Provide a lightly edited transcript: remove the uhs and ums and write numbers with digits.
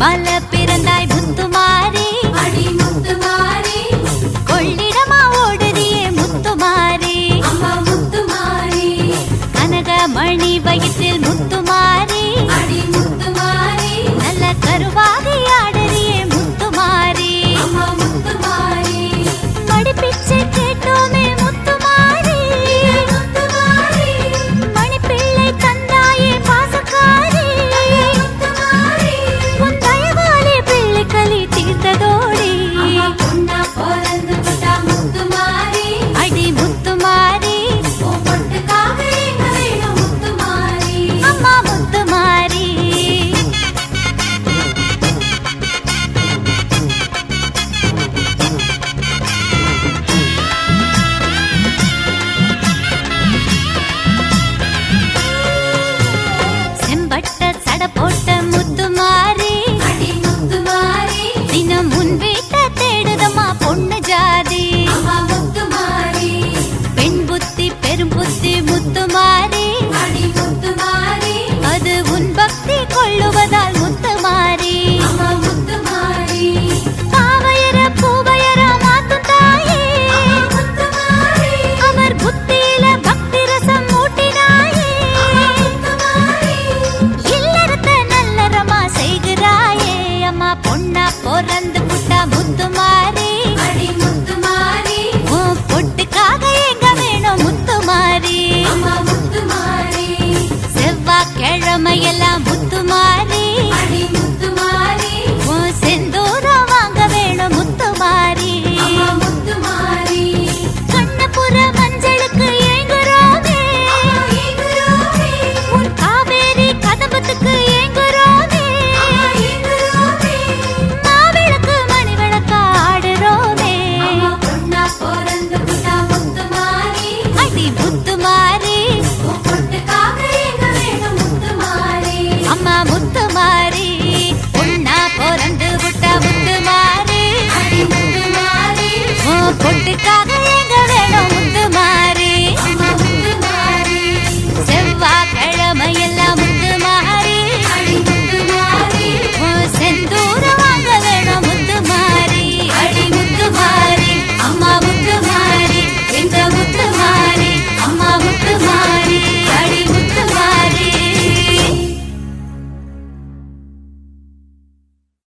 மலை பிறந்தாய் முத்துமாரி, அடி முத்துமாரி, கொள்ளிடமா ஓடுறியே முத்துமாரி, அம்மா முத்துமாரி, கனகமணி வயிற்றில் முத்துமாரி, அடி முத்துமாரி, நல்ல கருவாகி ஆடுறியே முத்துமாரி, அம்மா முத்துமாரி, மடிப்பிச்சை கேட்டோமே முத்துமாரி, முத்துமாரி, மணிப்பிள்ளை தந்தாயே பாசக்காரி, முத்துமாரி, உன் தயவாலே பிள்ளை களி தீர்த்ததோடி, அம்மா பொண்ணா பிறந்து விட்டா முத்துமாரி, அடி முத்துமாரி, உன் பொட்டுக்காக எங்க வேணும் முத்துமாரி, அம்மா முத்துமாரி. செம்பட்ட சட போட்ட முத்துமாரி, அடி முத்துமாரி, தினம் முன் வீட்டை தேடுதம்மா பொண்ணு ஜாதி, அம்மா முத்துமாரி, பெண் புத்தி பெரும் புத்தி முத்துமாரி, அடி முத்துமாரி, அது உன் பக்தி கொள்ளுவதால் முத்துமாரி, அம்மா முத்துமாரி, பாவையர பூவையர மாத்தும் தாயே, முத்துமாரி, அவர் புத்தியில பக்தி ரசம் மூட்டினாயே, முத்துமாரி, இல்லறத்த நல்லறமா செய்கிறாயே, அம்மா பொண்ணா பிறந்து புட்டா முத்துமாரி, அடி முத்துமாரி, உன் பொட்டுக்காக எங்க வேணும் முத்துமாரி, அம்மா முத்துமாரி, செவ்வாய்க்கிழமையெல்லாம் முத்துமாரி, அடி முத்துமாரி, உன் செந்தூரம் வாங்க வேணும் முத்துமாரி, அம்மா முத்துமாரி, கண்ணபுர மஞ்சளுக்கு ஏங்குறோமே, ஏங்குறோமே, உன் காவேரி கதம்பத்துக்கு ஏங்குறோமே, ஏங்குறோமே, மாவிளக்கு மணி விளக்கா ஆடுறோமே, அம்மா பொண்ணா பிறந்து விட்டா முத்துமாரி, அடி முத்துமாரி.